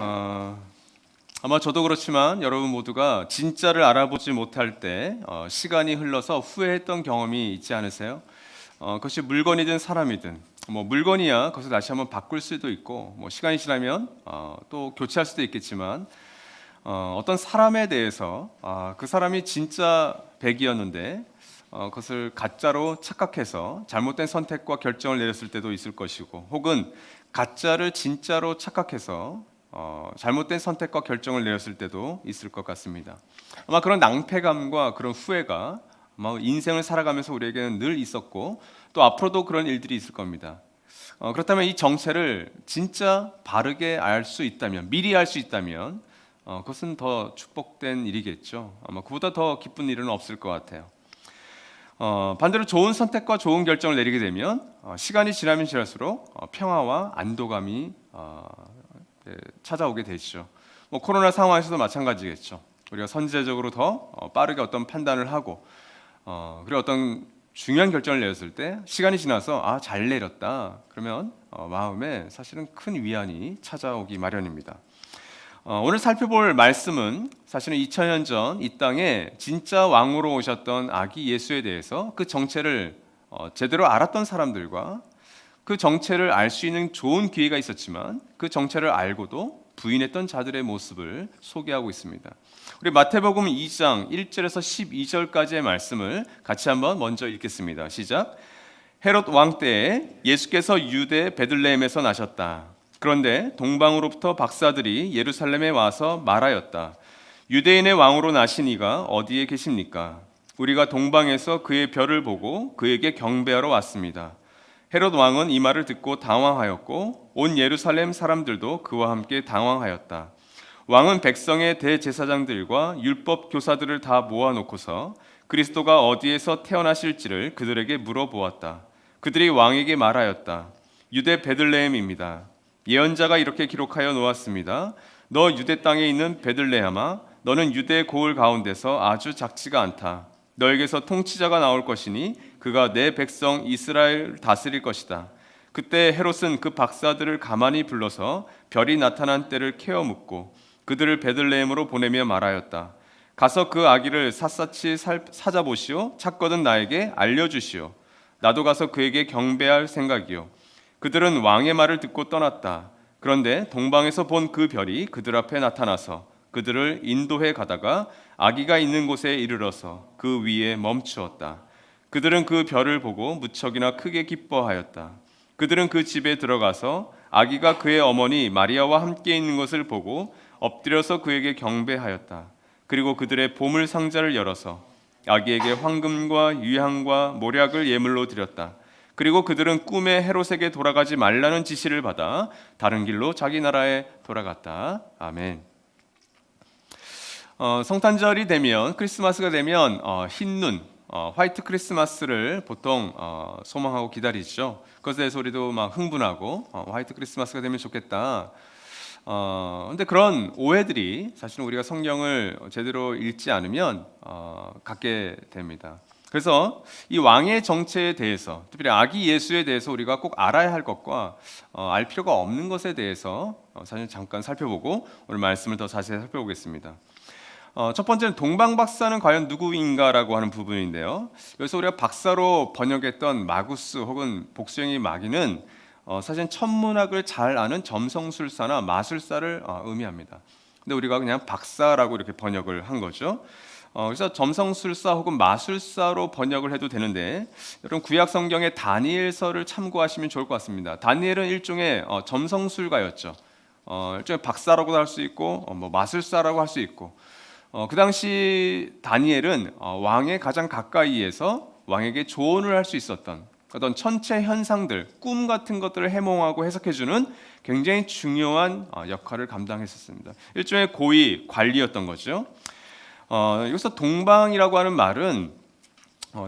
어, 아마 저도 그렇지만 여러분 모두가 진짜를 알아보지 못할 때 시간이 흘러서 후회했던 경험이 있지 않으세요? 그것이 물건이든 사람이든 뭐 물건이야 그것을 다시 한번 바꿀 수도 있고 뭐 시간이 지나면 또 교체할 수도 있겠지만 어떤 사람에 대해서 그 사람이 진짜 100이었는데 그것을 가짜로 착각해서 잘못된 선택과 결정을 내렸을 때도 있을 것이고, 혹은 가짜를 진짜로 착각해서 잘못된 선택과 결정을 내렸을 때도 있을 것 같습니다. 아마 그런 낭패감과 그런 후회가 아마 인생을 살아가면서 우리에게는 늘 있었고 또 앞으로도 그런 일들이 있을 겁니다. 그렇다면 이 정체를 진짜 바르게 알 수 있다면, 미리 알 수 있다면 그것은 더 축복된 일이겠죠. 아마 그보다 더 기쁜 일은 없을 것 같아요. 반대로 좋은 선택과 좋은 결정을 내리게 되면 시간이 지나면 지날수록 평화와 안도감이 찾아오게 되죠. 뭐 코로나 상황에서도 마찬가지겠죠. 우리가 선제적으로 더 빠르게 어떤 판단을 하고 그리고 어떤 중요한 결정을 내렸을 때 시간이 지나서 잘 내렸다 그러면 마음에 사실은 큰 위안이 찾아오기 마련입니다. 오늘 살펴볼 말씀은 사실은 2000년 전 이 땅에 진짜 왕으로 오셨던 아기 예수에 대해서 그 정체를 제대로 알았던 사람들과 그 정체를 알 수 있는 좋은 기회가 있었지만 그 정체를 알고도 부인했던 자들의 모습을 소개하고 있습니다. 우리 마태복음 2장 1절에서 12절까지의 말씀을 같이 한번 먼저 읽겠습니다. 시작. 헤롯 왕 때에 예수께서 유대 베들레헴에서 나셨다. 그런데 동방으로부터 박사들이 예루살렘에 와서 말하였다. 유대인의 왕으로 나신 이가 어디에 계십니까? 우리가 동방에서 그의 별을 보고 그에게 경배하러 왔습니다. 헤롯 왕은 이 말을 듣고 당황하였고 온 예루살렘 사람들도 그와 함께 당황하였다. 왕은 백성의 대제사장들과 율법 교사들을 다 모아놓고서 그리스도가 어디에서 태어나실지를 그들에게 물어보았다. 그들이 왕에게 말하였다. 유대 베들레헴입니다. 예언자가 이렇게 기록하여 놓았습니다. 너 유대 땅에 있는 베들레헴아, 너는 유대 고을 가운데서 아주 작지가 않다. 너에게서 통치자가 나올 것이니 그가 내 백성 이스라엘을 다스릴 것이다. 그때 헤롯은 그 박사들을 가만히 불러서 별이 나타난 때를 캐어 묻고 그들을 베들레헴으로 보내며 말하였다. 가서 그 아기를 샅샅이 찾아보시오. 찾거든 나에게 알려주시오. 나도 가서 그에게 경배할 생각이요. 그들은 왕의 말을 듣고 떠났다. 그런데 동방에서 본 그 별이 그들 앞에 나타나서 그들을 인도해 가다가 아기가 있는 곳에 이르러서 그 위에 멈추었다. 그들은 그 별을 보고 무척이나 크게 기뻐하였다. 그들은 그 집에 들어가서 아기가 그의 어머니 마리아와 함께 있는 것을 보고 엎드려서 그에게 경배하였다. 그리고 그들의 보물 상자를 열어서 아기에게 황금과 유향과 모략을 예물로 드렸다. 그리고 그들은 꿈에 헤롯에게 돌아가지 말라는 지시를 받아 다른 길로 자기 나라에 돌아갔다. 아멘. 성탄절이 되면, 크리스마스가 되면 흰눈, 화이트 크리스마스를 보통 소망하고 기다리죠. 그것에 대해서 우리도 막 흥분하고 화이트 크리스마스가 되면 좋겠다. 근데 그런 오해들이 사실은 우리가 성경을 제대로 읽지 않으면 갖게 됩니다. 그래서 이 왕의 정체에 대해서, 특별히 아기 예수에 대해서 우리가 꼭 알아야 할 것과 알 필요가 없는 것에 대해서 사실 잠깐 살펴보고 오늘 말씀을 더 자세히 살펴보겠습니다. 첫 번째는 동방 박사는 과연 누구인가라고 하는 부분인데요. 여기서 우리가 박사로 번역했던 마구스 혹은 복수형의 마귀는 사실 천문학을 잘 아는 점성술사나 마술사를 의미합니다. 근데 우리가 그냥 박사라고 이렇게 번역을 한 거죠. 그래서 점성술사 혹은 마술사로 번역을 해도 되는데, 여러분 구약 성경의 다니엘서를 참고하시면 좋을 것 같습니다. 다니엘은 일종의 점성술가였죠. 일종의 박사라고도 할 수 있고 뭐 마술사라고 할 수 있고, 그 당시 다니엘은 왕의 가장 가까이에서 왕에게 조언을 할 수 있었던 어떤 천체 현상들, 꿈 같은 것들을 해몽하고 해석해주는 굉장히 중요한 역할을 감당했었습니다. 일종의 고위 관리였던 거죠. 여기서 동방이라고 하는 말은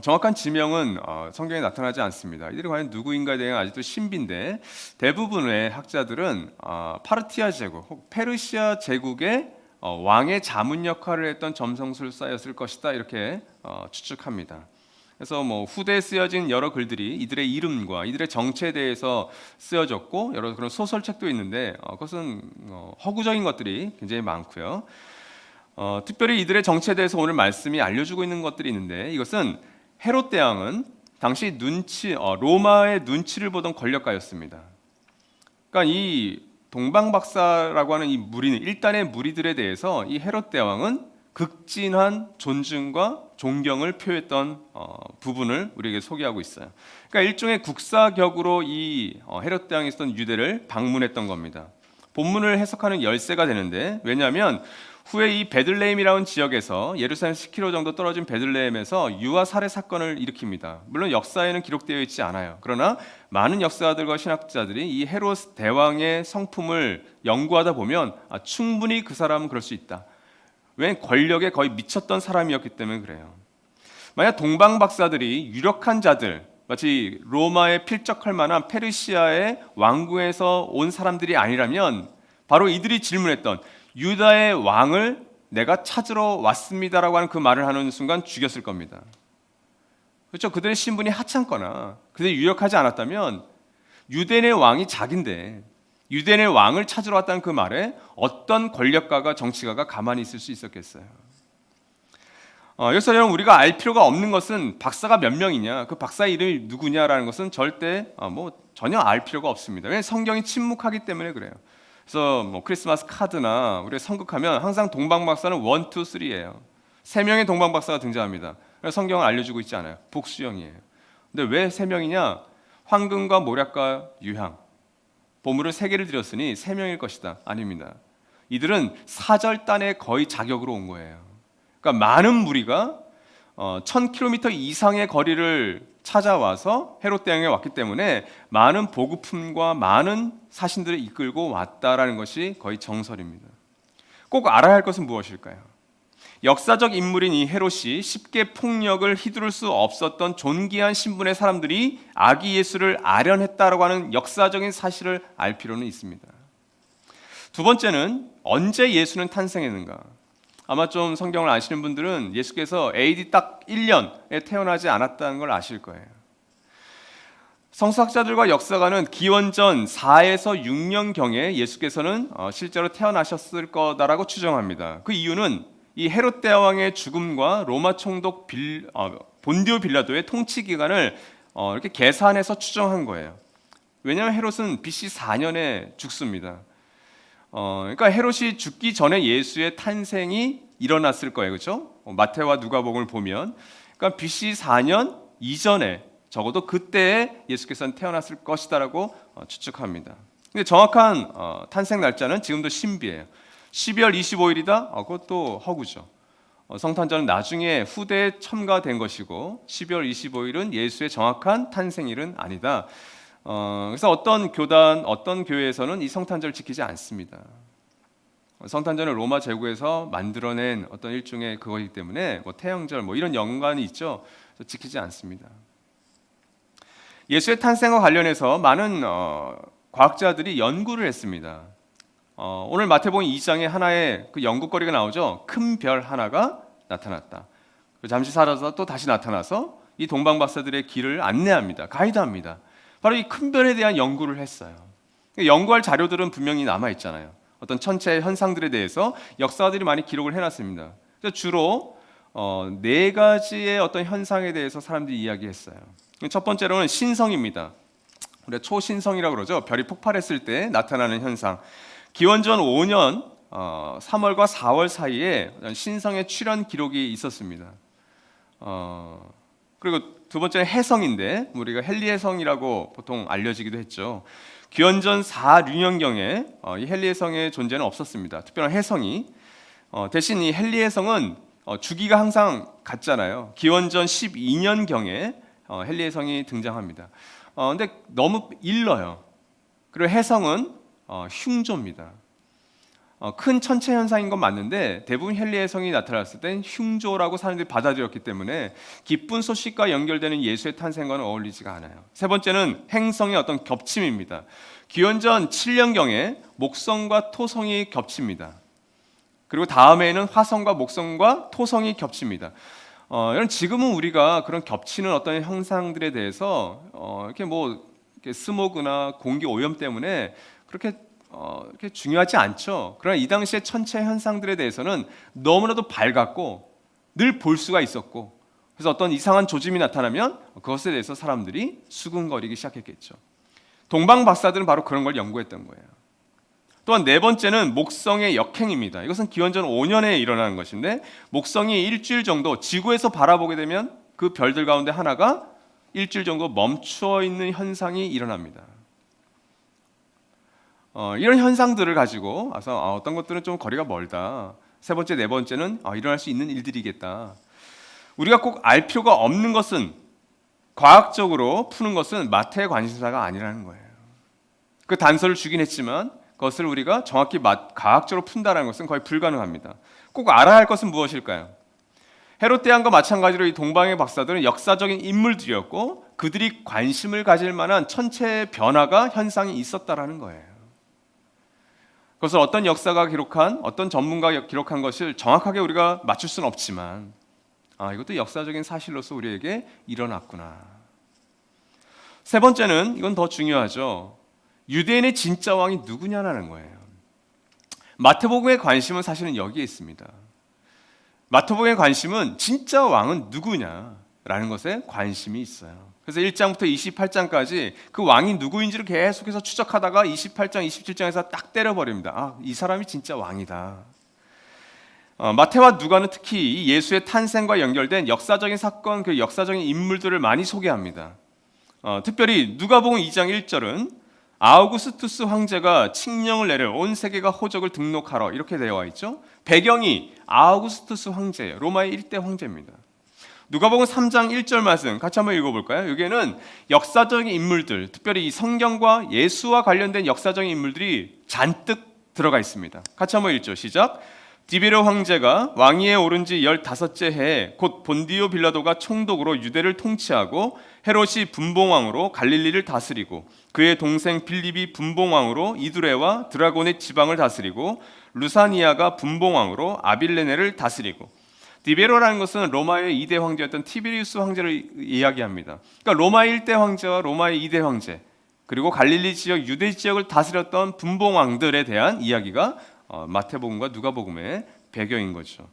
정확한 지명은 성경에 나타나지 않습니다. 이들이 과연 누구인가에 대한 아직도 신비인데, 대부분의 학자들은 파르티아 제국 혹 페르시아 제국의 왕의 자문 역할을 했던 점성술사였을 것이다 이렇게 추측합니다. 그래서 뭐 후대에 쓰여진 여러 글들이 이들의 이름과 이들의 정체에 대해서 쓰여졌고 여러 그런 소설책도 있는데 그것은 허구적인 것들이 굉장히 많고요. 특별히 이들의 정체에 대해서 오늘 말씀이 알려주고 있는 것들이 있는데 이것은 헤롯 대왕은 당시 로마의 눈치를 보던 권력가였습니다. 그러니까 이 동방박사라고 하는 이 무리, 일단의 무리들에 대해서 이 헤롯 대왕은 극진한 존중과 존경을 표했던 부분을 우리에게 소개하고 있어요. 그러니까 일종의 국사격으로 이 헤롯 대왕이 있었던 유대를 방문했던 겁니다. 본문을 해석하는 열쇠가 되는데 왜냐하면 후에 이 베들레헴이라는 지역에서 예루살렘 10km 정도 떨어진 베들레헴에서 유아 살해 사건을 일으킵니다. 물론 역사에는 기록되어 있지 않아요. 그러나 많은 역사가들과 신학자들이 이 헤롯 대왕의 성품을 연구하다 보면 충분히 그 사람은 그럴 수 있다. 왜 권력에 거의 미쳤던 사람이었기 때문에 그래요. 만약 동방 박사들이 유력한 자들, 마치 로마에 필적할 만한 페르시아의 왕궁에서 온 사람들이 아니라면 바로 이들이 질문했던 유다의 왕을 내가 찾으러 왔습니다라고 하는 그 말을 하는 순간 죽였을 겁니다. 그렇죠? 그들의 신분이 하찮거나 그들이 유력하지 않았다면 유대인의 왕이 자기인데 유대인의 왕을 찾으러 왔다는 그 말에 어떤 권력가가 정치가가 가만히 있을 수 있었겠어요. 여기서 여러분 우리가 알 필요가 없는 것은 박사가 몇 명이냐, 그 박사의 이름이 누구냐라는 것은 절대 전혀 알 필요가 없습니다. 왜냐하면 성경이 침묵하기 때문에 그래요. 그래서 크리스마스 카드나 우리가 선극하면 항상 동방박사는 1, 2, 3예요. 3명의 동방박사가 등장합니다. 성경은 알려주고 있지 않아요. 복수형이에요. 근데 왜 3명이냐? 황금과 모략과 유향. 보물을 3개를 드렸으니 3명일 것이다. 아닙니다. 이들은 사절단의 거의 자격으로 온 거예요. 그러니까 많은 무리가 1000km 이상의 거리를 찾아와서 헤롯 대왕에 왔기 때문에 많은 보급품과 많은 사신들을 이끌고 왔다라는 것이 거의 정설입니다. 꼭 알아야 할 것은 무엇일까요? 역사적 인물인 이 헤롯이 쉽게 폭력을 휘두를 수 없었던 존귀한 신분의 사람들이 아기 예수를 아련했다라고 하는 역사적인 사실을 알 필요는 있습니다. 두 번째는 언제 예수는 탄생했는가? 아마 좀 성경을 아시는 분들은 예수께서 AD 딱 1년에 태어나지 않았다는 걸 아실 거예요. 성서학자들과 역사가는 기원전 4에서 6년경에 예수께서는 실제로 태어나셨을 거다라고 추정합니다. 그 이유는 이 헤롯 대왕의 죽음과 로마 총독 본디오 빌라도의 통치 기간을 이렇게 계산해서 추정한 거예요. 왜냐하면 헤롯은 BC 4년에 죽습니다. 그러니까 헤롯이 죽기 전에 예수의 탄생이 일어났을 거예요, 그렇죠? 마태와 누가복음을 보면, 그러니까 BC 4년 이전에 적어도 그때에 예수께서는 태어났을 것이다라고 추측합니다. 근데 정확한 탄생 날짜는 지금도 신비해요. 12월 25일이다? 그것도 허구죠. 성탄절은 나중에 후대에 첨가된 것이고 12월 25일은 예수의 정확한 탄생일은 아니다. 그래서 어떤 교단, 어떤 교회에서는 이 성탄절을 지키지 않습니다. 성탄절은 로마 제국에서 만들어낸 어떤 일종의 그거이기 때문에 태영절 이런 연관이 있죠. 그래서 지키지 않습니다. 예수의 탄생과 관련해서 많은 과학자들이 연구를 했습니다. 오늘 마태복음 2장에 하나의 그 연구거리가 나오죠. 큰 별 하나가 나타났다. 잠시 사라져서 또 다시 나타나서 이 동방박사들의 길을 안내합니다. 가이드합니다. 바로 이 큰 별에 대한 연구를 했어요. 연구할 자료들은 분명히 남아 있잖아요. 어떤 천체 현상들에 대해서 역사가들이 많이 기록을 해놨습니다. 주로 4가지의 어떤 현상에 대해서 사람들이 이야기했어요. 첫 번째로는 신성입니다. 우리가 초신성이라고 그러죠. 별이 폭발했을 때 나타나는 현상. 기원전 5년 3월과 4월 사이에 신성의 출현 기록이 있었습니다. 그리고 두 번째는 해성인데 우리가 헬리해성이라고 보통 알려지기도 했죠. 기원전 4류년경에 이 헬리해성의 존재는 없었습니다. 특별한 해성이. 대신 이 헬리해성은 주기가 항상 같잖아요. 기원전 12년경에 헬리해성이 등장합니다. 근데 너무 일러요. 그리고 해성은 흉조입니다. 큰 천체 현상인 건 맞는데 대부분 헬리해성이 나타났을 땐 흉조라고 사람들이 받아들였기 때문에 기쁜 소식과 연결되는 예수의 탄생과는 어울리지가 않아요. 세 번째는 행성의 어떤 겹침입니다. 기원전 7년경에 목성과 토성이 겹칩니다. 그리고 다음에는 화성과 목성과 토성이 겹칩니다. 이런 지금은 우리가 그런 겹치는 어떤 형상들에 대해서 이렇게 이렇게 스모그나 공기 오염 때문에 그렇게 중요하지 않죠. 그러나 이 당시의 천체 현상들에 대해서는 너무나도 밝았고 늘 볼 수가 있었고, 그래서 어떤 이상한 조짐이 나타나면 그것에 대해서 사람들이 수군거리기 시작했겠죠. 동방 박사들은 바로 그런 걸 연구했던 거예요. 또한 네 번째는 목성의 역행입니다. 이것은 기원전 5년에 일어나는 것인데, 목성이 일주일 정도 지구에서 바라보게 되면 그 별들 가운데 하나가 일주일 정도 멈추어 있는 현상이 일어납니다. 이런 현상들을 가지고 와서 어떤 것들은 좀 거리가 멀다. 세 번째, 네 번째는 일어날 수 있는 일들이겠다. 우리가 꼭 알 필요가 없는 것은, 과학적으로 푸는 것은 마태의 관심사가 아니라는 거예요. 그 단서를 주긴 했지만 그것을 우리가 정확히 과학적으로 푼다는 것은 거의 불가능합니다. 꼭 알아야 할 것은 무엇일까요? 헤롯 대왕과 마찬가지로 이 동방의 박사들은 역사적인 인물들이었고 그들이 관심을 가질 만한 천체의 변화가 현상이 있었다라는 거예요. 그것을 어떤 역사가 기록한, 어떤 전문가가 기록한 것을 정확하게 우리가 맞출 수는 없지만 이것도 역사적인 사실로서 우리에게 일어났구나. 세 번째는, 이건 더 중요하죠. 유대인의 진짜 왕이 누구냐라는 거예요. 마태복음의 관심은 사실은 여기에 있습니다. 마태복음의 관심은 진짜 왕은 누구냐라는 것에 관심이 있어요. 그래서 1장부터 28장까지 그 왕이 누구인지를 계속해서 추적하다가 28장, 27장에서 딱 때려버립니다. 이 사람이 진짜 왕이다. 마태와 누가는 특히 이 예수의 탄생과 연결된 역사적인 사건, 그 역사적인 인물들을 많이 소개합니다. 특별히 누가복음 2장 1절은 아우구스투스 황제가 칙령을 내려 온 세계가 호적을 등록하러, 이렇게 되어 있죠. 배경이 아우구스투스 황제예요. 로마의 1대 황제입니다. 누가복음 3장 1절 말씀 같이 한번 읽어볼까요? 여기에는 역사적인 인물들, 특별히 이 성경과 예수와 관련된 역사적인 인물들이 잔뜩 들어가 있습니다. 같이 한번 읽죠. 시작. 디베르 황제가 왕위에 오른 지 15째 해에 곧 본디오 빌라도가 총독으로 유대를 통치하고 헤롯이 분봉왕으로 갈릴리를 다스리고 그의 동생 빌립이 분봉왕으로 이두레와 드라곤의 지방을 다스리고 루사니아가 분봉왕으로 아빌레네를 다스리고, 디베로라는 것은 로마의 2대 황제였던 티베리우스 황제를 이야기합니다. 그러니까 로마의 1대 황제와 로마의 2대 황제, 그리고 갈릴리 지역, 유대 지역을 다스렸던 분봉왕들에 대한 이야기가 마태복음과 누가복음의 배경인 거죠.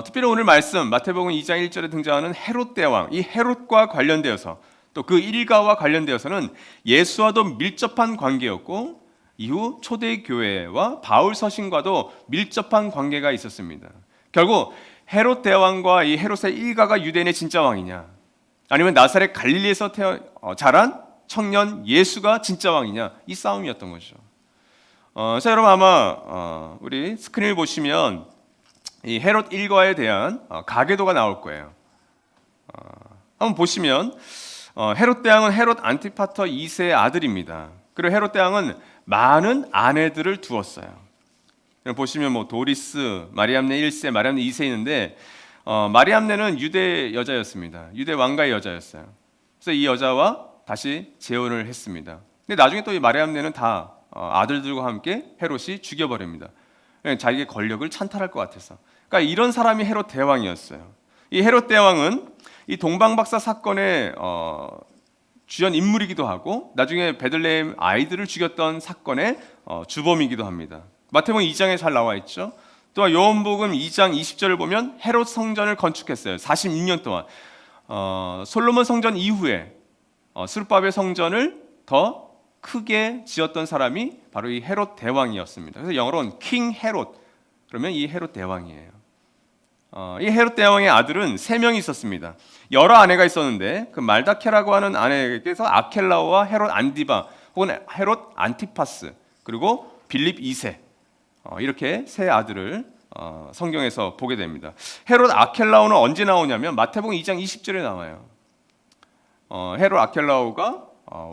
특별히 오늘 말씀 마태복음 2장 1절에 등장하는 헤롯 대왕, 이 헤롯과 관련되어서 또 그 일가와 관련되어서는 예수와도 밀접한 관계였고 이후 초대교회와 바울 서신과도 밀접한 관계가 있었습니다. 결국 헤롯 대왕과 이 헤롯의 일가가 유대인의 진짜 왕이냐, 아니면 나사렛 갈릴리에서 자란 청년 예수가 진짜 왕이냐, 이 싸움이었던 거죠. 자, 여러분 아마 우리 스크린을 보시면 이 헤롯 일가에 대한 가계도가 나올 거예요. 한번 보시면 헤롯 대왕은 헤롯 안티파터 2세의 아들입니다. 그리고 헤롯 대왕은 많은 아내들을 두었어요. 보시면 도리스, 마리암네 1세, 마리암네 2세 있는데 마리암네는 유대 여자였습니다. 유대 왕가의 여자였어요. 그래서 이 여자와 다시 재혼을 했습니다. 근데 나중에 또 이 마리암네는 다 아들들과 함께 헤롯이 죽여버립니다. 자기의 권력을 찬탈할 것 같아서. 그러니까 이런 사람이 헤롯 대왕이었어요. 이 헤롯 대왕은 이 동방박사 사건의 주연 인물이기도 하고 나중에 베들레헴 아이들을 죽였던 사건의 주범이기도 합니다. 마태복음 2장에 잘 나와 있죠. 또한 요한복음 2장 20절을 보면 헤롯 성전을 건축했어요. 46년 동안. 솔로몬 성전 이후에 스룹바벨 성전을 더 크게 지었던 사람이 바로 이 헤롯 대왕이었습니다. 그래서 영어로는 킹 헤롯, 그러면 이 헤롯 대왕이에요. 이 헤롯 대왕의 아들은 3명이 있었습니다. 여러 아내가 있었는데 그 말다케라고 하는 아내에게서 아켈라오와 헤롯 안디바 혹은 헤롯 안티파스, 그리고 빌립 2세, 이렇게 세 아들을 성경에서 보게 됩니다. 헤롯 아켈라오는 언제 나오냐면 마태복음 2장 20절에 나와요. 헤롯 아켈라오가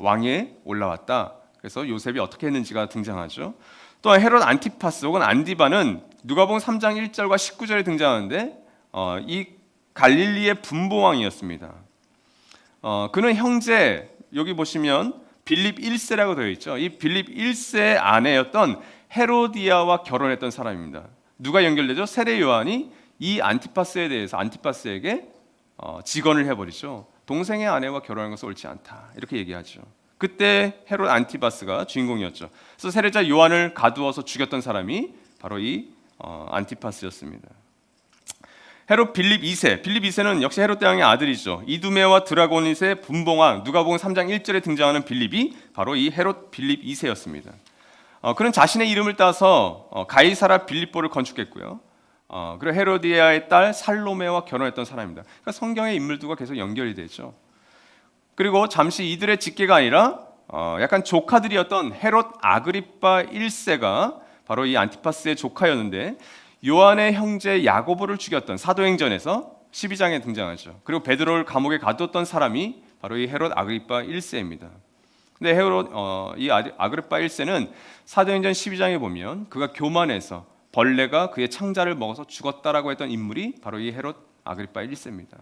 왕위에 올라왔다. 그래서 요셉이 어떻게 했는지가 등장하죠. 또한 헤롯 안티파스 혹은 안디바는 누가복음 3장 1절과 19절에 등장하는데 이 갈릴리의 분봉왕이었습니다. 그는 형제, 여기 보시면 빌립 1세라고 되어 있죠. 이 빌립 1세의 아내였던 헤로디아와 결혼했던 사람입니다. 누가 연결되죠? 세례 요한이 이 안티파스에게 직언을 해버리죠. 동생의 아내와 결혼하는 것은 옳지 않다, 이렇게 얘기하죠. 그때 헤롯 안티파스가 주인공이었죠. 그래서 세례자 요한을 가두어서 죽였던 사람이 바로 이 안티파스였습니다. 헤롯 빌립 2세, 빌립 2세는 역시 헤롯 대왕의 아들이죠. 이두메와 드라고닛의 분봉왕, 누가복음 3장 1절에 등장하는 빌립이 바로 이 헤롯 빌립 2세였습니다. 그는 자신의 이름을 따서 가이사라 빌립보를 건축했고요. 그리고 헤로디아의 딸 살로메와 결혼했던 사람입니다. 그러니까 성경의 인물들과 계속 연결이 되죠. 그리고 잠시 이들의 직계가 아니라 약간 조카들이었던 헤롯 아그리파 1세가 바로 이 안티파스의 조카였는데, 요한의 형제 야고보를 죽였던 사도행전에서 12장에 등장하죠. 그리고 베드로를 감옥에 가두었던 사람이 바로 이 헤롯 아그리파 1세입니다. 근데 이 아그리파 1세는 사도행전 12장에 보면 그가 교만해서 벌레가 그의 창자를 먹어서 죽었다라고 했던 인물이 바로 이 헤롯 아그리파 1세입니다.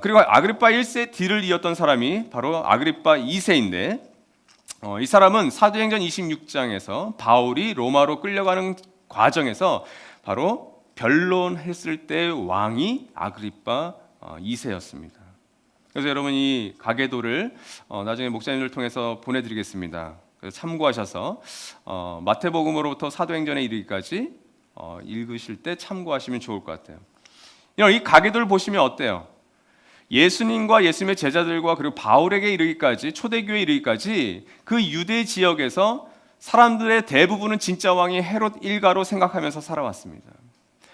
그리고 아그리파 1세의 뒤를 이었던 사람이 바로 아그리파 2세인데, 이 사람은 사도행전 26장에서 바울이 로마로 끌려가는 과정에서 바로 변론했을 때 왕이 아그리파 2세였습니다. 그래서 여러분, 이 가계도를 나중에 목사님을 통해서 보내드리겠습니다. 그래서 참고하셔서 마태복음으로부터 사도행전에 이르기까지 읽으실 때 참고하시면 좋을 것 같아요. 이 가계도를 보시면 어때요? 예수님과 예수님의 제자들과 그리고 바울에게 이르기까지, 초대교회에 이르기까지 그 유대 지역에서 사람들의 대부분은 진짜 왕이 헤롯 일가로 생각하면서 살아왔습니다.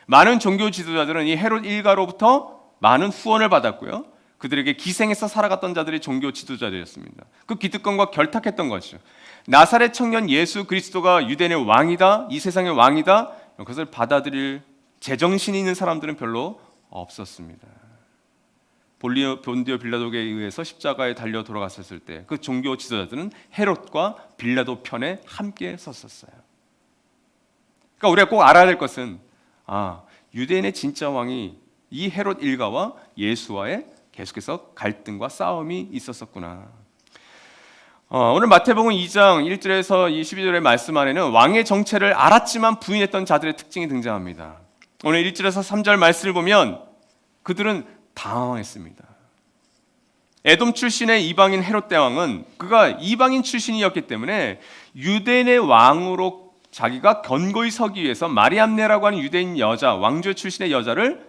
많은 종교 지도자들은 이 헤롯 일가로부터 많은 후원을 받았고요. 그들에게 기생해서 살아갔던 자들이 종교 지도자들이었습니다. 그 기득권과 결탁했던 거죠. 나사렛 청년 예수 그리스도가 유대인의 왕이다, 이 세상의 왕이다, 그것을 받아들일 제정신이 있는 사람들은 별로 없었습니다. 본디오 빌라도에 의해서 십자가에 달려 돌아갔었을 때 그 종교 지도자들은 헤롯과 빌라도 편에 함께 섰었어요. 그러니까 우리가 꼭 알아야 될 것은 유대인의 진짜 왕이 이 헤롯 일가와 예수와의 계속해서 갈등과 싸움이 있었었구나. 오늘 마태복음 2장 1절에서 12절의 말씀 안에는 왕의 정체를 알았지만 부인했던 자들의 특징이 등장합니다. 오늘 1절에서 3절 말씀을 보면 그들은 당황했습니다. 에돔 출신의 이방인 헤롯 대왕은 그가 이방인 출신이었기 때문에 유대인의 왕으로 자기가 견고히 서기 위해서 마리암네라고 하는 유대인 여자, 왕조 출신의 여자를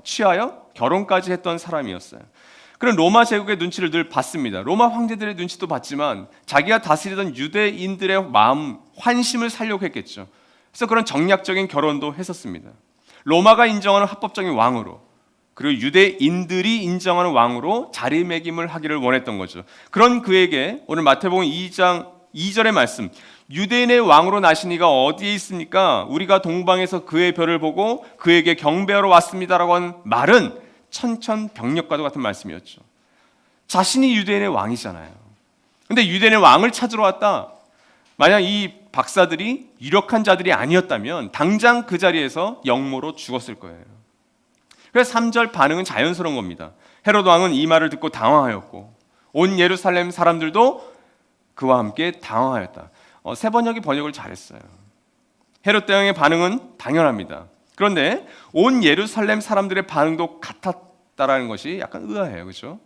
취하여 결혼까지 했던 사람이었어요. 그런 로마 제국의 눈치를 늘 봤습니다. 로마 황제들의 눈치도 봤지만 자기가 다스리던 유대인들의 마음, 환심을 살려고 했겠죠. 그래서 그런 정략적인 결혼도 했었습니다. 로마가 인정하는 합법적인 왕으로, 그리고 유대인들이 인정하는 왕으로 자리매김을 하기를 원했던 거죠. 그런 그에게 오늘 마태복음 2장 2절의 말씀, 유대인의 왕으로 나신 이가 어디에 있습니까? 우리가 동방에서 그의 별을 보고 그에게 경배하러 왔습니다라고 한 말은 천천병력과도 같은 말씀이었죠. 자신이 유대인의 왕이잖아요. 근데 유대인의 왕을 찾으러 왔다. 만약 이 박사들이 유력한 자들이 아니었다면 당장 그 자리에서 영모로 죽었을 거예요. 그래서 3절 반응은 자연스러운 겁니다. 헤롯 왕은 이 말을 듣고 당황하였고 온 예루살렘 사람들도 그와 함께 당황하였다. 세 번역이 번역을 잘했어요. 헤롯 대왕의 반응은 당연합니다. 그런데 온 예루살렘 사람들의 반응도 같았다라는 것이 약간 의아해요. 그렇죠?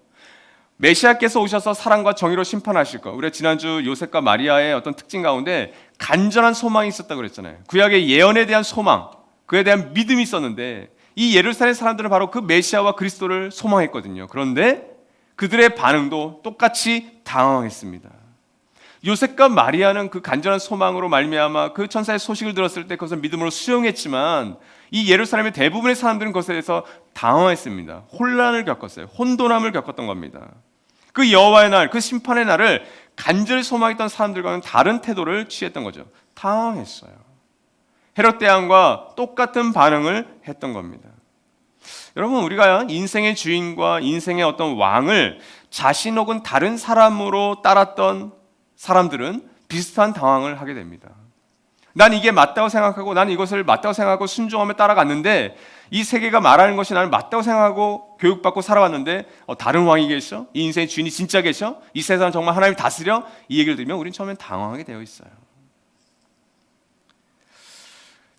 메시아께서 오셔서 사랑과 정의로 심판하실 것. 우리가 지난주 요셉과 마리아의 어떤 특징 가운데 간절한 소망이 있었다고 그랬잖아요. 구약의 예언에 대한 소망, 그에 대한 믿음이 있었는데 이 예루살렘 사람들은 바로 그 메시아와 그리스도를 소망했거든요. 그런데 그들의 반응도 똑같이 당황했습니다. 요셉과 마리아는 그 간절한 소망으로 말미암아 그 천사의 소식을 들었을 때 그것을 믿음으로 수용했지만 이 예루살렘의 대부분의 사람들은 그것에 대해서 당황했습니다. 혼란을 겪었어요. 혼돈함을 겪었던 겁니다. 그 여호와의 날, 그 심판의 날을 간절히 소망했던 사람들과는 다른 태도를 취했던 거죠. 당황했어요. 헤롯 대왕과 똑같은 반응을 했던 겁니다. 여러분, 우리가 인생의 주인과 인생의 어떤 왕을 자신 혹은 다른 사람으로 따랐던 사람들은 비슷한 당황을 하게 됩니다. 난 이게 맞다고 생각하고 난 이것을 맞다고 생각하고 순종하며 따라갔는데 이 세계가 말하는 것이 나는 맞다고 생각하고 교육받고 살아왔는데 다른 왕이 계셔? 이 인생의 주인이 진짜 계셔? 이 세상 정말 하나님이 다스려? 이 얘기를 들으면 우린 처음엔 당황하게 되어 있어요.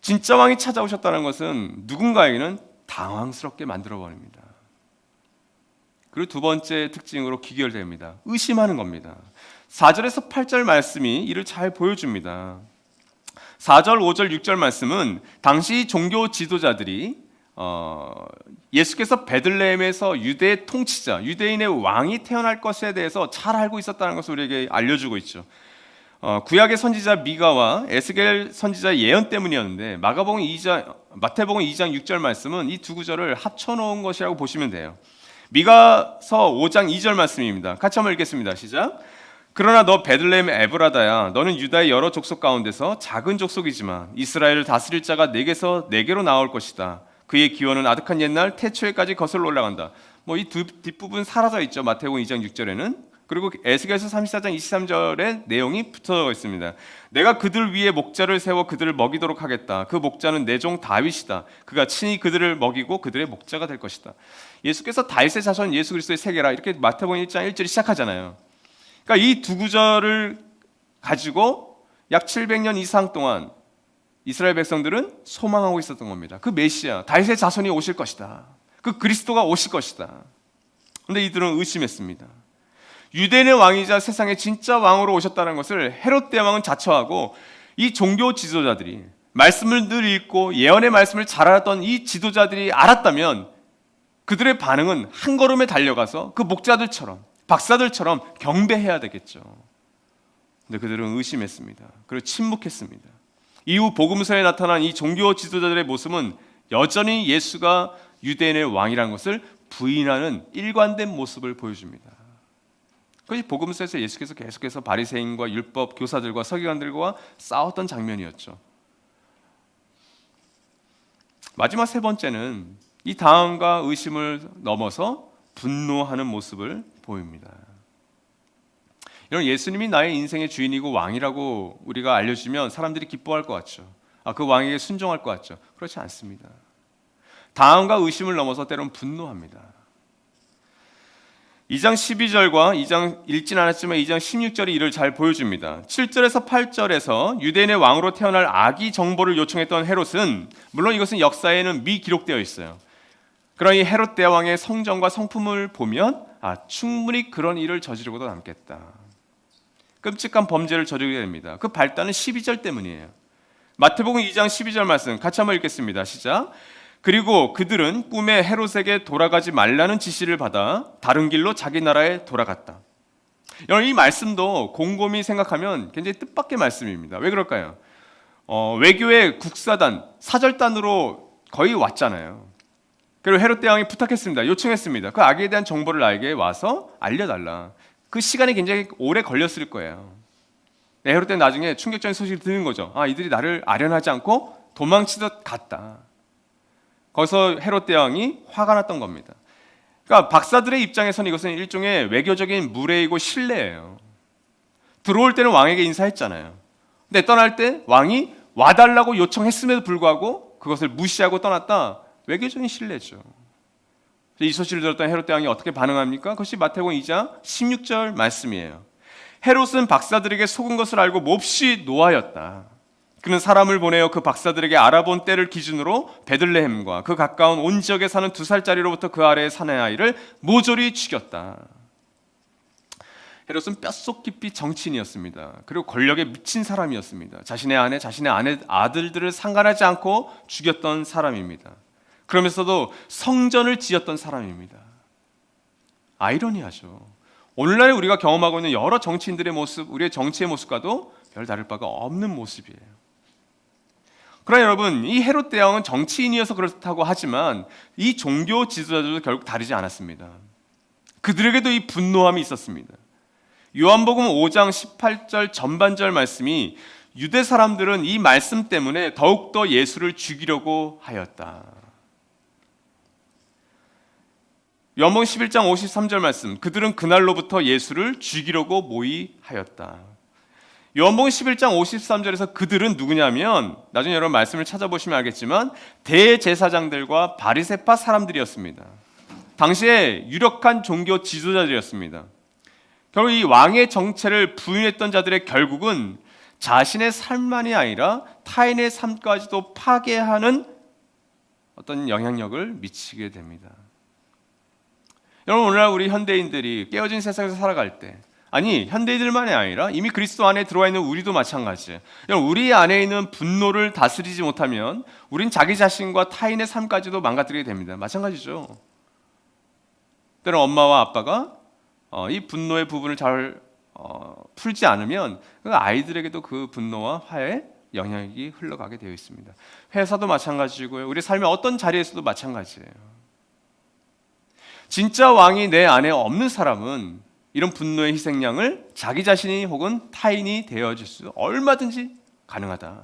진짜 왕이 찾아오셨다는 것은 누군가에게는 당황스럽게 만들어버립니다. 그리고 두 번째 특징으로 귀결됩니다. 의심하는 겁니다. 4절에서 8절 말씀이 이를 잘 보여줍니다. 4절, 5절, 6절 말씀은 당시 종교 지도자들이 예수께서 베들레헴에서 유대의 통치자, 유대인의 왕이 태어날 것에 대해서 잘 알고 있었다는 것을 우리에게 알려주고 있죠. 구약의 선지자 미가와 에스겔 선지자 예언 때문이었는데 마태복음 2장 6절 말씀은 이 두 구절을 합쳐놓은 것이라고 보시면 돼요. 미가서 5장 2절 말씀입니다. 같이 한번 읽겠습니다. 시작. 그러나 너 베들레헴 에브라다야, 너는 유다의 여러 족속 가운데서 작은 족속이지만 이스라엘을 다스릴 자가 내게로 나올 것이다. 그의 기원은 아득한 옛날 태초에까지 거슬러 올라간다. 이 뒷부분 사라져 있죠. 마태복음 2장 6절에는. 그리고 에스겔서 34장 23절의 내용이 붙어 있습니다. 내가 그들 위에 목자를 세워 그들을 먹이도록 하겠다. 그 목자는 내 종 다윗이다. 그가 친히 그들을 먹이고 그들의 목자가 될 것이다. 예수께서 다윗의 자손 예수 그리스도의 세계라, 이렇게 마태복음 1장 1절이 시작하잖아요. 그러니까 이 두 구절을 가지고 약 700년 이상 동안 이스라엘 백성들은 소망하고 있었던 겁니다. 그 메시아, 다윗의 자손이 오실 것이다. 그 그리스도가 오실 것이다. 그런데 이들은 의심했습니다. 유대인의 왕이자 세상의 진짜 왕으로 오셨다는 것을 헤롯 대왕은 자처하고, 이 종교 지도자들이 말씀을 늘 읽고 예언의 말씀을 잘 알았던 이 지도자들이 알았다면 그들의 반응은 한 걸음에 달려가서 그 목자들처럼, 박사들처럼 경배해야 되겠죠. 근데 그들은 의심했습니다. 그리고 침묵했습니다. 이후 복음서에 나타난 이 종교 지도자들의 모습은 여전히 예수가 유대인의 왕이라는 것을 부인하는 일관된 모습을 보여줍니다. 그것이 복음서에서 예수께서 계속해서 바리새인과 율법 교사들과 서기관들과 싸웠던 장면이었죠. 마지막 세 번째는 이 당황과 의심을 넘어서 분노하는 모습을 보입니다. 이런 예수님이 나의 인생의 주인이고 왕이라고 우리가 알려주면 사람들이 기뻐할 것 같죠. 그 왕에게 순종할 것 같죠. 그렇지 않습니다. 당황과 의심을 넘어서 때로는 분노합니다. 2장 12절과 2장 읽진 않았지만 2장 16절이 이를 잘 보여줍니다. 7절에서 8절에서 유대인의 왕으로 태어날 아기 정보를 요청했던 헤롯은, 물론 이것은 역사에는 미기록되어 있어요. 그러나 이 헤롯 대왕의 성정과 성품을 보면 충분히 그런 일을 저지르고도 남겠다. 끔찍한 범죄를 저지르게 됩니다. 그 발단은 12절 때문이에요. 마태복음 2장 12절 말씀 같이 한번 읽겠습니다. 시작. 그리고 그들은 꿈에 헤롯에게 돌아가지 말라는 지시를 받아 다른 길로 자기 나라에 돌아갔다. 여러분, 이 말씀도 곰곰이 생각하면 굉장히 뜻밖의 말씀입니다. 왜 그럴까요? 외교의 국사단, 사절단으로 거의 왔잖아요. 그리고 헤롯 대왕이 부탁했습니다. 요청했습니다. 그 아기에 대한 정보를 나에게 와서 알려달라. 그 시간이 굉장히 오래 걸렸을 거예요. 헤롯 대왕 나중에 충격적인 소식을 듣는 거죠. 이들이 나를 아련하지 않고 도망치듯 갔다. 거기서 헤롯 대왕이 화가 났던 겁니다. 그러니까 박사들의 입장에서는 이것은 일종의 외교적인 무례이고 신뢰예요. 들어올 때는 왕에게 인사했잖아요. 근데 떠날 때 왕이 와달라고 요청했음에도 불구하고 그것을 무시하고 떠났다. 외교적인 신뢰죠. 이 소식을 들었던 헤롯 대왕이 어떻게 반응합니까? 그것이 마태복음 2장 16절 말씀이에요. 헤롯은 박사들에게 속은 것을 알고 몹시 노하였다. 그는 사람을 보내어 그 박사들에게 알아본 때를 기준으로 베들레헴과 그 가까운 온 지역에 사는 2살짜리로부터 그 아래의 사내 아이를 모조리 죽였다. 헤롯은 뼛속 깊이 정치인이었습니다. 그리고 권력에 미친 사람이었습니다. 자신의 아내, 자신의 아들들을 상관하지 않고 죽였던 사람입니다. 그러면서도 성전을 지었던 사람입니다. 아이러니하죠. 오늘날 우리가 경험하고 있는 여러 정치인들의 모습, 우리의 정치의 모습과도 별 다를 바가 없는 모습이에요. 그러나 여러분, 이 헤롯 대왕은 정치인이어서 그렇다고 하지만 이 종교 지도자들도 결국 다르지 않았습니다. 그들에게도 이 분노함이 있었습니다. 요한복음 5장 18절 전반절 말씀이 유대 사람들은 이 말씀 때문에 더욱더 예수를 죽이려고 하였다. 요한복음 11장 53절 말씀, 그들은 그날로부터 예수를 죽이려고 모의하였다. 요한복음 11장 53절에서 그들은 누구냐면, 나중에 여러분 말씀을 찾아보시면 알겠지만 대제사장들과 바리새파 사람들이었습니다. 당시에 유력한 종교 지도자들이었습니다. 결국 이 왕의 정체를 부인했던 자들의 결국은 자신의 삶만이 아니라 타인의 삶까지도 파괴하는 어떤 영향력을 미치게 됩니다. 여러분, 오늘날 우리 현대인들이 깨어진 세상에서 살아갈 때, 아니 현대인들만이 아니라 이미 그리스도 안에 들어와 있는 우리도 마찬가지예요. 여러분, 우리 안에 있는 분노를 다스리지 못하면 우린 자기 자신과 타인의 삶까지도 망가뜨리게 됩니다. 마찬가지죠. 때로 엄마와 아빠가 이 분노의 부분을 잘 풀지 않으면 그 아이들에게도 그 분노와 화의 영향이 흘러가게 되어 있습니다. 회사도 마찬가지고요. 우리 삶의 어떤 자리에서도 마찬가지예요. 진짜 왕이 내 안에 없는 사람은 이런 분노의 희생양을 자기 자신이 혹은 타인이 되어줄 수 얼마든지 가능하다.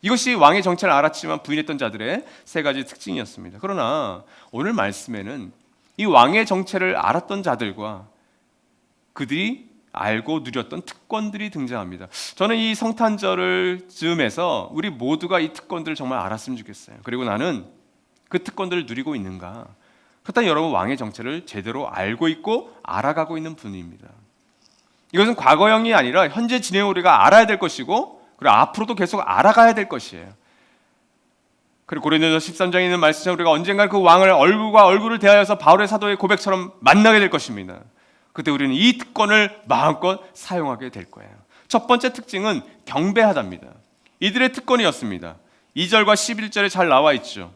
이것이 왕의 정체를 알았지만 부인했던 자들의 세 가지 특징이었습니다. 그러나 오늘 말씀에는 이 왕의 정체를 알았던 자들과 그들이 알고 누렸던 특권들이 등장합니다. 저는 이 성탄절을 즈음해서 우리 모두가 이 특권들을 정말 알았으면 좋겠어요. 그리고 나는 그 특권들을 누리고 있는가? 그렇다면 여러분, 왕의 정체를 제대로 알고 있고 알아가고 있는 분입니다. 이것은 과거형이 아니라 현재 진행 우리가 알아야 될 것이고, 그리고 앞으로도 계속 알아가야 될 것이에요. 그리고 고린도전서 13장에 있는 말씀처럼 우리가 언젠가 그 왕을 얼굴과 얼굴을 대하여서 바울의 사도의 고백처럼 만나게 될 것입니다. 그때 우리는 이 특권을 마음껏 사용하게 될 거예요. 첫 번째 특징은 경배하다입니다. 이들의 특권이었습니다. 2절과 11절에 잘 나와 있죠.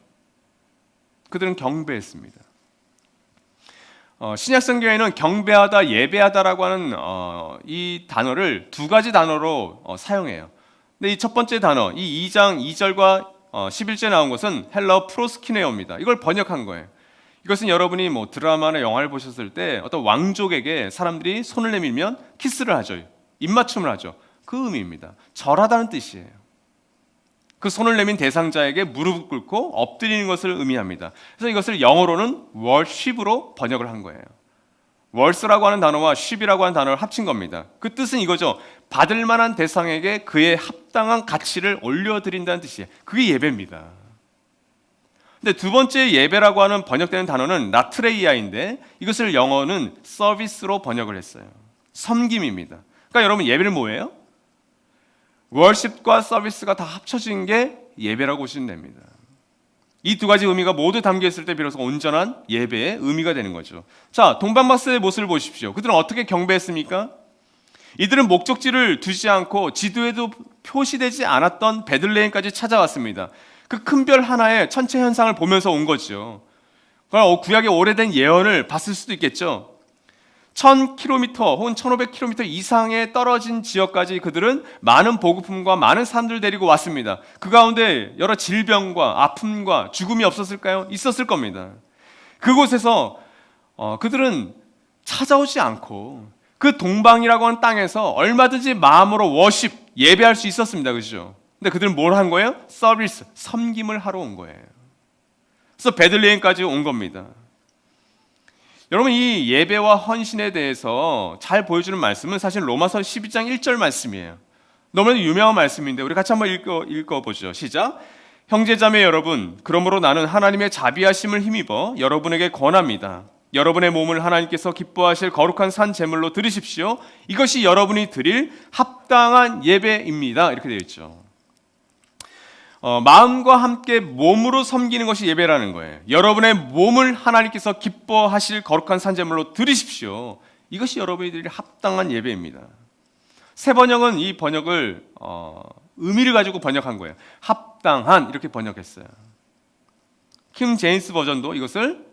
그들은 경배했습니다. 신약 성경에는 경배하다, 예배하다라고 하는 이 단어를 두 가지 단어로 사용해요. 근데 이 첫 번째 단어, 이 2장 2절과 11절에 나온 것은 헬라어 프로스키네오입니다. 이걸 번역한 거예요. 이것은 여러분이 뭐 드라마나 영화를 보셨을 때 어떤 왕족에게 사람들이 손을 내밀면 키스를 하죠. 입맞춤을 하죠. 그 의미입니다. 절하다는 뜻이에요. 그 손을 내민 대상자에게 무릎을 꿇고 엎드리는 것을 의미합니다. 그래서 이것을 영어로는 worship으로 번역을 한 거예요. worsh라고 하는 단어와 ship이라고 하는 단어를 합친 겁니다. 그 뜻은 이거죠. 받을 만한 대상에게 그의 합당한 가치를 올려드린다는 뜻이에요. 그게 예배입니다. 근데 두 번째 예배라고 하는 번역되는 단어는 라트레이아인데 이것을 영어는 서비스로 번역을 했어요. 섬김입니다. 그러니까 여러분, 예배를 뭐예요? 월십과 서비스가 다 합쳐진 게 예배라고 보시면 됩니다. 이 두 가지 의미가 모두 담겨 있을 때 비로소 온전한 예배의 의미가 되는 거죠. 자, 동방박사의 모습을 보십시오. 그들은 어떻게 경배했습니까? 이들은 목적지를 두지 않고 지도에도 표시되지 않았던 베들레헴까지 찾아왔습니다. 그 큰 별 하나의 천체 현상을 보면서 온 거죠. 구약의 오래된 예언을 봤을 수도 있겠죠. 1000km 혹은 1500km 이상에 떨어진 지역까지 그들은 많은 보급품과 많은 사람들을 데리고 왔습니다. 그 가운데 여러 질병과 아픔과 죽음이 없었을까요? 있었을 겁니다. 그곳에서 그들은 찾아오지 않고 그 동방이라고 하는 땅에서 얼마든지 마음으로 워십, 예배할 수 있었습니다. 그렇죠? 근데 그들은 뭘 한 거예요? 서비스, 섬김을 하러 온 거예요. 그래서 베들레헴까지 온 겁니다. 여러분, 이 예배와 헌신에 대해서 잘 보여주는 말씀은 사실 로마서 12장 1절 말씀이에요. 너무나도 유명한 말씀인데 우리 같이 한번 읽어보죠. 시작. 형제자매 여러분, 그러므로 나는 하나님의 자비하심을 힘입어 여러분에게 권합니다. 여러분의 몸을 하나님께서 기뻐하실 거룩한 산 제물로 드리십시오. 이것이 여러분이 드릴 합당한 예배입니다. 이렇게 되어 있죠. 마음과 함께 몸으로 섬기는 것이 예배라는 거예요. 여러분의 몸을 하나님께서 기뻐하실 거룩한 산제물로 드리십시오. 이것이 여러분이 드릴 합당한 예배입니다. 새 번역은 이 번역을 의미를 가지고 번역한 거예요. 합당한, 이렇게 번역했어요. 킹 제임스 버전도 이것을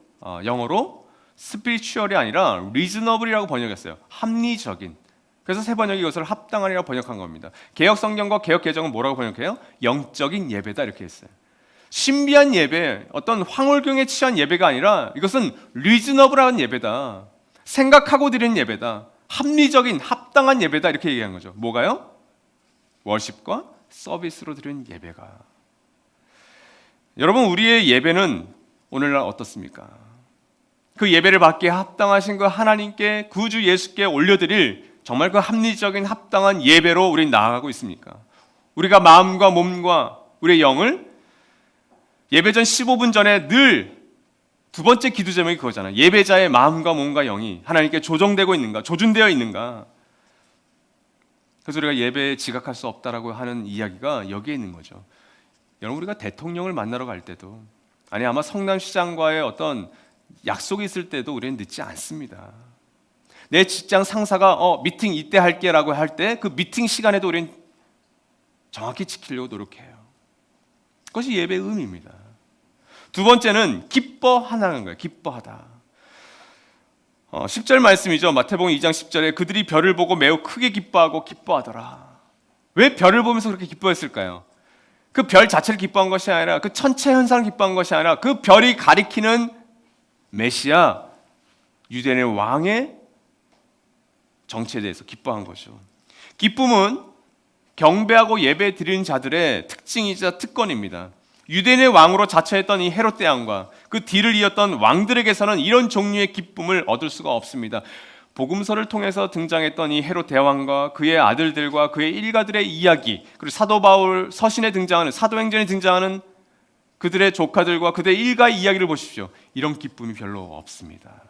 영어로 spiritual이 아니라 reasonable이라고 번역했어요. 합리적인. 그래서 새 번역이 이것을 합당한이라고 번역한 겁니다. 개역 성경과 개역 개정은 뭐라고 번역해요? 영적인 예배다, 이렇게 했어요. 신비한 예배, 어떤 황홀경에 취한 예배가 아니라 이것은 리즈너블한 예배다. 생각하고 드리는 예배다. 합리적인 합당한 예배다, 이렇게 얘기한 거죠. 뭐가요? 월십과 서비스로 드리는 예배가. 여러분, 우리의 예배는 오늘날 어떻습니까? 그 예배를 받기에 합당하신 그 하나님께, 구주 예수께 올려드릴 정말 그 합리적인 합당한 예배로 우리는 나아가고 있습니까? 우리가 마음과 몸과 우리의 영을 예배 전 15분 전에 늘 두 번째 기도 제목이 그거잖아요. 예배자의 마음과 몸과 영이 하나님께 조정되고 있는가, 조준되어 있는가. 그래서 우리가 예배에 지각할 수 없다라고 하는 이야기가 여기에 있는 거죠. 여러분, 우리가 대통령을 만나러 갈 때도, 아니 아마 성남시장과의 어떤 약속이 있을 때도 우리는 늦지 않습니다. 내 직장 상사가 미팅 이때 할게 라고 할 때 그 미팅 시간에도 우리는 정확히 지키려고 노력해요. 그것이 예배의 의미입니다. 두 번째는 기뻐하는 거예요. 기뻐하다. 10절 말씀이죠. 마태복음 2장 10절에 그들이 별을 보고 매우 크게 기뻐하고 기뻐하더라. 왜 별을 보면서 그렇게 기뻐했을까요? 그 별 자체를 기뻐한 것이 아니라, 그 천체 현상을 기뻐한 것이 아니라, 그 별이 가리키는 메시아, 유대인의 왕의 정체에 대해서 기뻐한 거죠. 기쁨은 경배하고 예배 드리는 자들의 특징이자 특권입니다. 유대인의 왕으로 자처했던 이 헤롯 대왕과 그 뒤를 이었던 왕들에게서는 이런 종류의 기쁨을 얻을 수가 없습니다. 복음서를 통해서 등장했던 이 헤롯 대왕과 그의 아들들과 그의 일가들의 이야기, 그리고 사도 바울 서신에 등장하는, 사도행전에 등장하는 그들의 조카들과 그들의 일가의 이야기를 보십시오. 이런 기쁨이 별로 없습니다.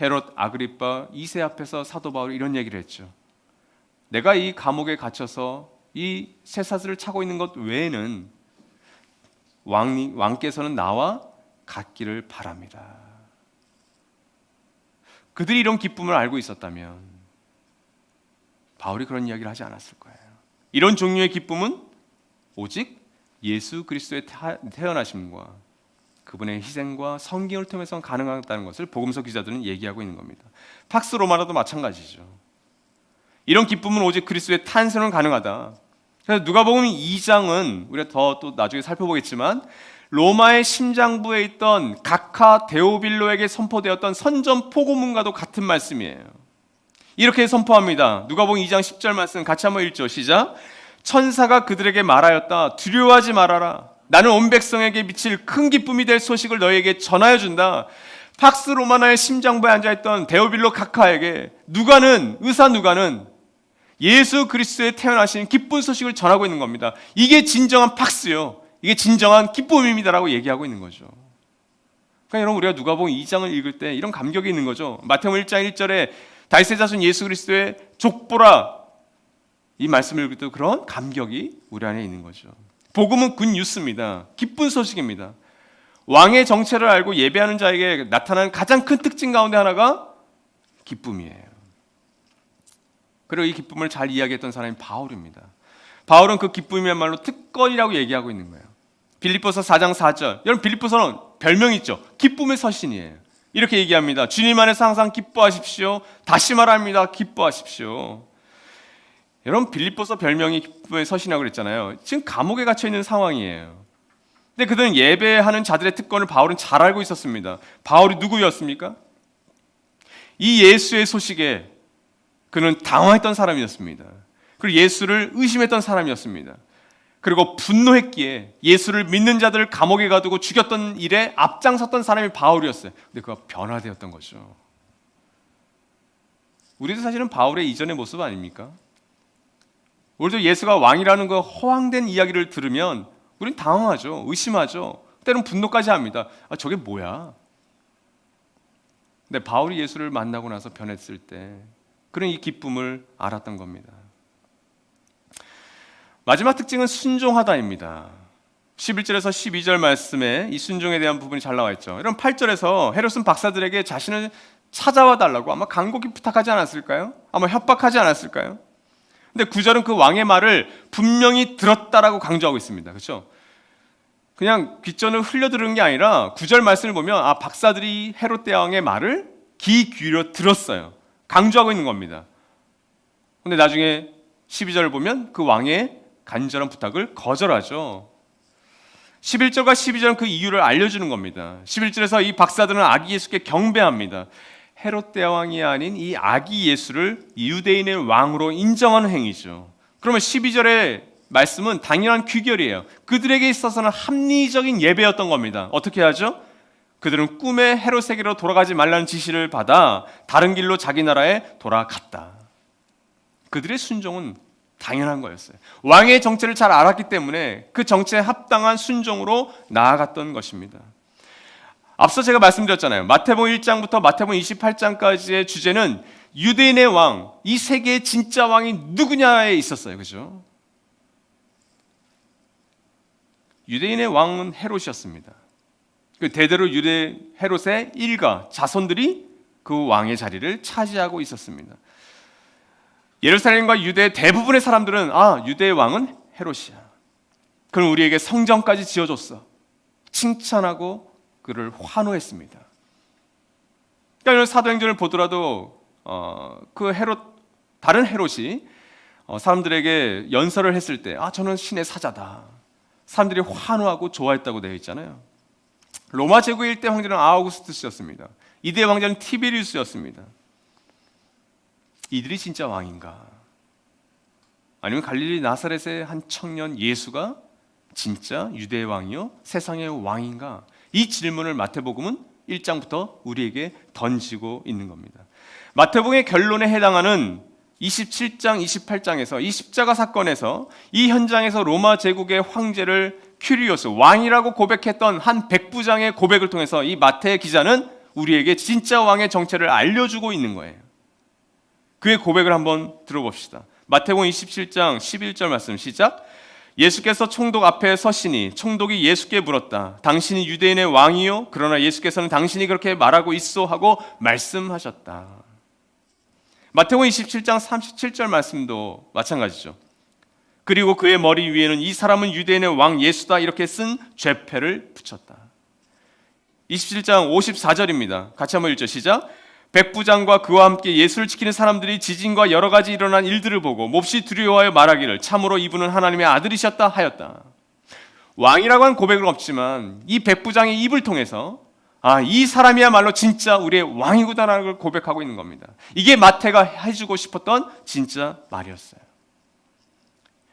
헤롯 아그리빠 2세 앞에서 사도 바울이 이런 얘기를 했죠. 내가 이 감옥에 갇혀서 이 쇠사슬을 차고 있는 것 외에는 왕께서는 나와 같기를 바랍니다. 그들이 이런 기쁨을 알고 있었다면 바울이 그런 이야기를 하지 않았을 거예요. 이런 종류의 기쁨은 오직 예수 그리스도의 태어나심과 그분의 희생과 성경을 통해서 가능하다는 것을 복음서 기자들은 얘기하고 있는 겁니다. 팍스 로마라도 마찬가지죠. 이런 기쁨은 오직 그리스도의 탄생은 가능하다. 그래서 누가복음 2장은 우리가 더 또 나중에 살펴보겠지만 로마의 심장부에 있던 각하 데오빌로에게 선포되었던 선전 포고문과도 같은 말씀이에요. 이렇게 선포합니다. 누가복음 2장 10절 말씀 같이 한번 읽죠. 시작. 천사가 그들에게 말하였다. 두려워하지 말아라. 나는 온 백성에게 미칠 큰 기쁨이 될 소식을 너희에게 전하여 준다. 팍스 로마나의 심장부에 앉아있던 데오빌로 각하에게 의사 누가는 예수 그리스도의 태어나신 기쁜 소식을 전하고 있는 겁니다. 이게 진정한 팍스요. 이게 진정한 기쁨입니다라고 얘기하고 있는 거죠. 그러니까 여러분, 우리가 누가복음 2장을 읽을 때 이런 감격이 있는 거죠. 마태복음 1장 1절에 다윗의 자손 예수 그리스도의 족보라, 이 말씀을 읽을 때 그런 감격이 우리 안에 있는 거죠. 복음은 굿뉴스입니다. 기쁜 소식입니다. 왕의 정체를 알고 예배하는 자에게 나타나는 가장 큰 특징 가운데 하나가 기쁨이에요. 그리고 이 기쁨을 잘 이야기했던 사람이 바울입니다. 바울은 그 기쁨이야말로 특권이라고 얘기하고 있는 거예요. 빌립보서 4장 4절. 여러분, 빌립보서는 별명이 있죠. 기쁨의 서신이에요. 이렇게 얘기합니다. 주님 안에서 항상 기뻐하십시오. 다시 말합니다. 기뻐하십시오. 여러분, 빌립보서 별명이 기쁨의 서신이라고 그랬잖아요. 지금 감옥에 갇혀 있는 상황이에요. 근데 그들은 예배하는 자들의 특권을 바울은 잘 알고 있었습니다. 바울이 누구였습니까? 이 예수의 소식에 그는 당황했던 사람이었습니다. 그리고 예수를 의심했던 사람이었습니다. 그리고 분노했기에 예수를 믿는 자들을 감옥에 가두고 죽였던 일에 앞장섰던 사람이 바울이었어요. 근데 그가 변화되었던 거죠. 우리도 사실은 바울의 이전의 모습 아닙니까? 우리도 예수가 왕이라는 그 허황된 이야기를 들으면 우린 당황하죠. 의심하죠. 때로는 분노까지 합니다. 저게 뭐야? 근데 바울이 예수를 만나고 나서 변했을 때 그런 이 기쁨을 알았던 겁니다. 마지막 특징은 순종하다입니다. 11절에서 12절 말씀에 이 순종에 대한 부분이 잘 나와 있죠. 이런 8절에서 헤롯은 박사들에게 자신을 찾아와 달라고 아마 간곡히 부탁하지 않았을까요? 아마 협박하지 않았을까요? 근데 9절은 그 왕의 말을 분명히 들었다라고 강조하고 있습니다. 그렇죠? 그냥 귓전을 흘려 들은 게 아니라 9절 말씀을 보면 박사들이 헤롯 대왕의 말을 귀 기울여 들었어요. 강조하고 있는 겁니다. 근데 나중에 12절을 보면 그 왕의 간절한 부탁을 거절하죠. 11절과 12절은 그 이유를 알려주는 겁니다. 11절에서 이 박사들은 아기 예수께 경배합니다. 헤롯 대왕이 아닌 이 아기 예수를 유대인의 왕으로 인정하는 행위죠. 그러면 12절의 말씀은 당연한 귀결이에요. 그들에게 있어서는 합리적인 예배였던 겁니다. 어떻게 하죠? 그들은 꿈에 헤롯에게로 돌아가지 말라는 지시를 받아 다른 길로 자기 나라에 돌아갔다. 그들의 순종은 당연한 거였어요. 왕의 정체를 잘 알았기 때문에 그 정체에 합당한 순종으로 나아갔던 것입니다. 앞서 제가 말씀드렸잖아요. 마태복음 1장부터 마태복음 28장까지의 주제는 유대인의 왕, 이 세계의 진짜 왕이 누구냐에 있었어요. 그죠? 유대인의 왕은 헤롯이었습니다. 대대로 유대 헤롯의 일가, 자손들이 그 왕의 자리를 차지하고 있었습니다. 예루살렘과 유대 대부분의 사람들은 유대의 왕은 헤롯이야. 그럼 우리에게 성전까지 지어줬어. 칭찬하고 그를 환호했습니다. 그러니까 사도행전을 보더라도 그 헤롯, 다른 헤롯이 사람들에게 연설을 했을 때 저는 신의 사자다. 사람들이 환호하고 좋아했다고 되어 있잖아요. 로마 제국의 1대 황제는 아우구스투스였습니다. 2대 왕자는 티베리우스였습니다. 이들이 진짜 왕인가? 아니면 갈릴리 나사렛의 한 청년 예수가 진짜 유대의 왕이요? 세상의 왕인가? 이 질문을 마태복음은 1장부터 우리에게 던지고 있는 겁니다. 마태복음의 결론에 해당하는 27장, 28장에서 이 십자가 사건에서 이 현장에서 로마 제국의 황제를 큐리오스, 왕이라고 고백했던 한 백부장의 고백을 통해서 이 마태 기자는 우리에게 진짜 왕의 정체를 알려주고 있는 거예요. 그의 고백을 한번 들어봅시다. 마태복음 27장 11절 말씀 시작. 예수께서 총독 앞에 서시니 총독이 예수께 물었다. 당신이 유대인의 왕이요? 그러나 예수께서는 당신이 그렇게 말하고 있소 하고 말씀하셨다. 마태복음 27장 37절 말씀도 마찬가지죠. 그리고 그의 머리 위에는 이 사람은 유대인의 왕 예수다 이렇게 쓴 죄패를 붙였다. 27장 54절입니다. 같이 한번 읽죠. 시작. 백부장과 그와 함께 예수를 지키는 사람들이 지진과 여러 가지 일어난 일들을 보고 몹시 두려워하여 말하기를 참으로 이분은 하나님의 아들이셨다 하였다. 왕이라고 한 고백은 없지만 이 백부장의 입을 통해서 이 사람이야말로 진짜 우리의 왕이구나라는 걸 고백하고 있는 겁니다. 이게 마태가 해주고 싶었던 진짜 말이었어요.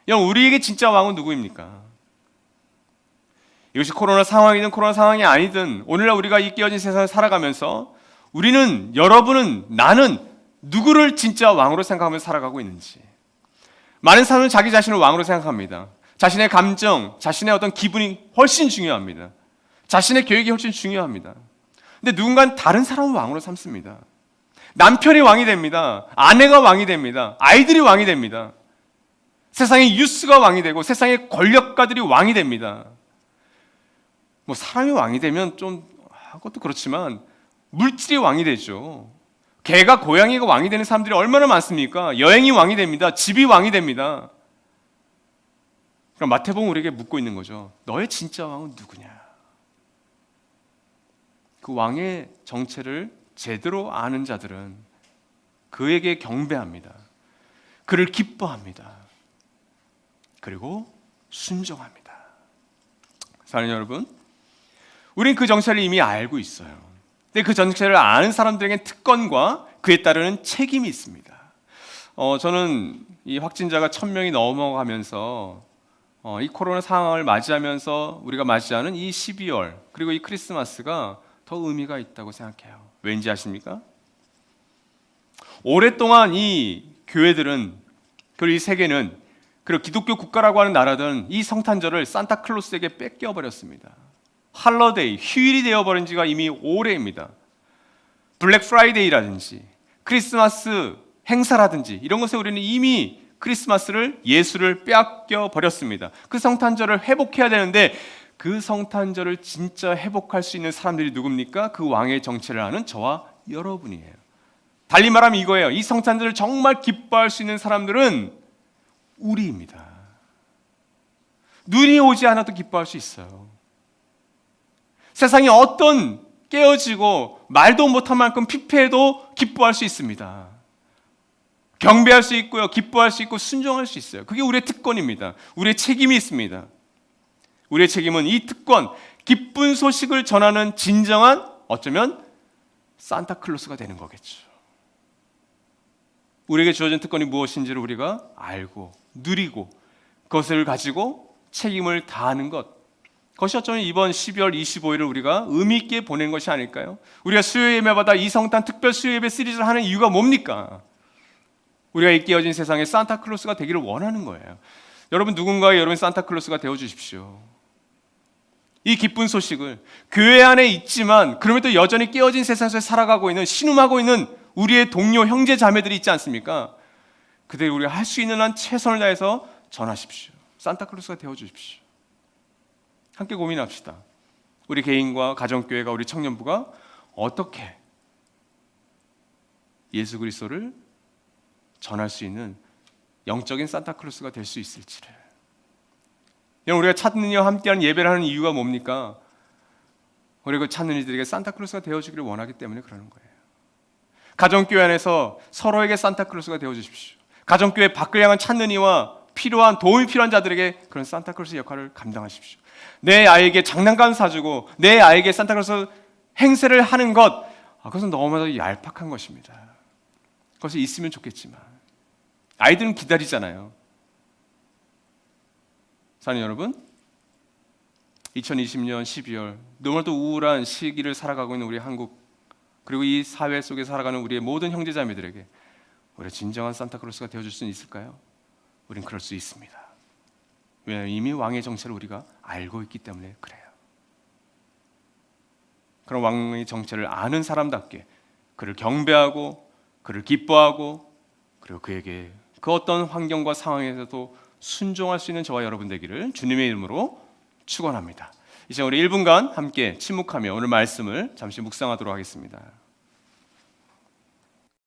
여러분, 우리에게 진짜 왕은 누구입니까? 이것이 코로나 상황이든 코로나 상황이 아니든 오늘날 우리가 이 깨어진 세상을 살아가면서 우리는, 여러분은, 나는 누구를 진짜 왕으로 생각하면서 살아가고 있는지. 많은 사람은 자기 자신을 왕으로 생각합니다. 자신의 감정, 자신의 어떤 기분이 훨씬 중요합니다. 자신의 계획이 훨씬 중요합니다. 근데 누군가는 다른 사람을 왕으로 삼습니다. 남편이 왕이 됩니다. 아내가 왕이 됩니다. 아이들이 왕이 됩니다. 세상의 뉴스가 왕이 되고 세상의 권력가들이 왕이 됩니다. 사람이 왕이 되면 좀 그것도 그렇지만 물질이 왕이 되죠. 개가 고양이가 왕이 되는 사람들이 얼마나 많습니까? 여행이 왕이 됩니다. 집이 왕이 됩니다. 그럼 마태복음 우리에게 묻고 있는 거죠. 너의 진짜 왕은 누구냐? 그 왕의 정체를 제대로 아는 자들은 그에게 경배합니다. 그를 기뻐합니다. 그리고 순종합니다. 사랑하는 여러분, 우린 그 정체를 이미 알고 있어요. 근데 그 정체를 아는 사람들에게 특권과 그에 따르는 책임이 있습니다. 저는 이 확진자가 1000명이 넘어가면서 이 코로나 상황을 맞이하면서 우리가 맞이하는 이 12월 그리고 이 크리스마스가 더 의미가 있다고 생각해요. 왠지 아십니까? 오랫동안 이 교회들은, 그리고 이 세계는, 그리고 기독교 국가라고 하는 나라들은 이 성탄절을 산타클로스에게 뺏겨버렸습니다. 할러데이, 휴일이 되어버린 지가 이미 오래입니다. 블랙 프라이데이라든지 크리스마스 행사라든지 이런 것에 우리는 이미 크리스마스를, 예수를 빼앗겨버렸습니다. 그 성탄절을 회복해야 되는데 그 성탄절을 진짜 회복할 수 있는 사람들이 누굽니까? 그 왕의 정체를 아는 저와 여러분이에요. 달리 말하면 이거예요. 이 성탄절을 정말 기뻐할 수 있는 사람들은 우리입니다. 눈이 오지 않아도 기뻐할 수 있어요. 세상이 어떤 깨어지고 말도 못할 만큼 피폐해도 기뻐할 수 있습니다. 경배할 수 있고요, 기뻐할 수 있고 순종할 수 있어요. 그게 우리의 특권입니다. 우리의 책임이 있습니다. 우리의 책임은 이 특권, 기쁜 소식을 전하는 진정한, 어쩌면 산타클로스가 되는 거겠죠. 우리에게 주어진 특권이 무엇인지를 우리가 알고 누리고 그것을 가지고 책임을 다하는 것, 그것이 어쩌면 이번 12월 25일을 우리가 의미 있게 보낸 것이 아닐까요? 우리가 수요 예배마다 이 성탄 특별 수요 예배 시리즈를 하는 이유가 뭡니까? 우리가 이 깨어진 세상에 산타클로스가 되기를 원하는 거예요. 여러분, 누군가의 여러분 산타클로스가 되어주십시오. 이 기쁜 소식을 교회 안에 있지만 그럼에도 여전히 깨어진 세상에서 살아가고 있는, 신음하고 있는 우리의 동료 형제 자매들이 있지 않습니까? 그들이 우리가 할 수 있는 한 최선을 다해서 전하십시오. 산타클로스가 되어주십시오. 함께 고민합시다. 우리 개인과 가정교회가, 우리 청년부가 어떻게 예수 그리스도를 전할 수 있는 영적인 산타클로스가 될 수 있을지를. 여러분, 우리가 찾는 이와 함께하는 예배를 하는 이유가 뭡니까? 우리가 찾는 이들에게 산타클로스가 되어주기를 원하기 때문에 그러는 거예요. 가정교회 안에서 서로에게 산타클로스가 되어주십시오. 가정교회 밖을 향한 찾는 이와 필요한, 도움이 필요한 자들에게 그런 산타클로스 역할을 감당하십시오. 내 아이에게 장난감 사주고 내 아이에게 산타클로스 행세를 하는 것, 그것은 너무나도 얄팍한 것입니다. 그것이 있으면 좋겠지만 아이들은 기다리잖아요. 사랑하는 여러분, 2020년 12월 너무나도 우울한 시기를 살아가고 있는 우리 한국, 그리고 이 사회 속에 살아가는 우리의 모든 형제자매들에게 우리가 진정한 산타클로스가 되어줄 수 있을까요? 우린 그럴 수 있습니다. 왜냐하면 이미 왕의 정체를 우리가 알고 있기 때문에 그래요. 그런 왕의 정체를 아는 사람답게 그를 경배하고 그를 기뻐하고, 그리고 그에게 그 어떤 환경과 상황에서도 순종할 수 있는 저와 여러분 되기를 주님의 이름으로 축원합니다. 이제 우리 1분간 함께 침묵하며 오늘 말씀을 잠시 묵상하도록 하겠습니다.